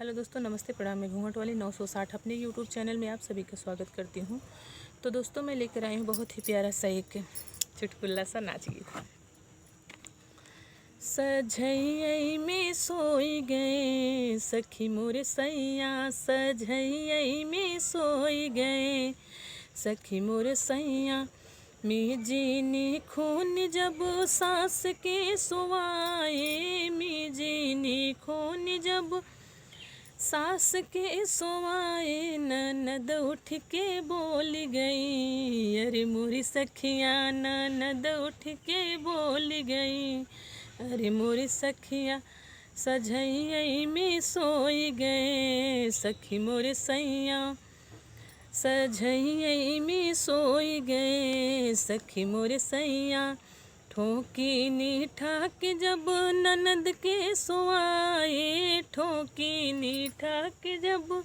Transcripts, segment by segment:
Hello दोस्तों, नमस्ते, प्रणाम। मैं घूंघट वाली 960 अपने यूट्यूब चैनल में आप सभी का स्वागत करती हूँ। तो दोस्तों, मैं लेकर आई हूँ बहुत ही प्यारा सा एक चुटकुला सा नाच गीत। सझई में सोई गए सखी मोर सैया, सझई में सोई गए सखी मोर सैया, मिजीनी खून जब सास के सुवाए, मिजीनी खून जब सास के सोवाए, ननद उठ के बोल गई, अरे मोरी सखिया ननद उठ के बोल गई, अरे मोरी सखिया सझई में सोई गए सखी मोरे सैया, सझई में सोई गए सखी मोरे सैया, ठोकी नी ठाक जब ननद के सोआए, ठोकी नी ठाक जब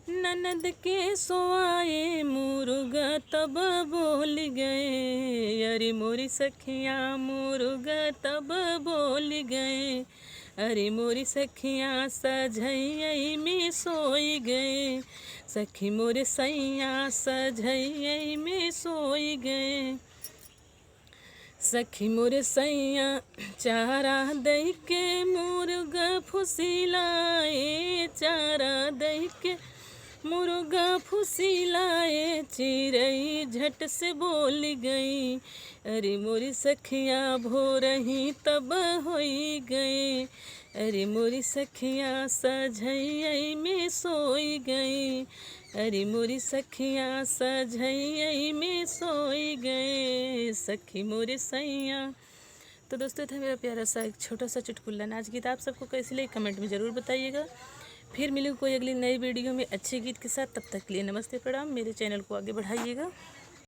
ननद के सोआए, मुर्गा तब बोल गए, अरे मोरी सखिया मुर्गा तब बोल गए, अरे मोरी सखिया सझई में सोई गए सखी मोरे सैया, सझई में सोई गए सखी मोरे सैया, चारा दई के मुर्गा फुसिलाए, चारा दई के मुर्गा फुसिलाए, चिड़ई झट से बोल गई, अरे मोरी सखिया भोरही तब होई गए, अरे मोरी सखिया सझई में सोई गई, अरे मोरी सखिया सझई में सोई गए सखी मोरे सैया। तो दोस्तों, था मेरा प्यारा सा एक छोटा सा चुटकुला नाच गीत। आप सबको कैसे लगे कमेंट में ज़रूर बताइएगा। फिर मिलूँ कोई अगली नई वीडियो में अच्छे गीत के साथ। तब तक के लिए नमस्ते, प्रणाम। मेरे चैनल को आगे बढ़ाइएगा।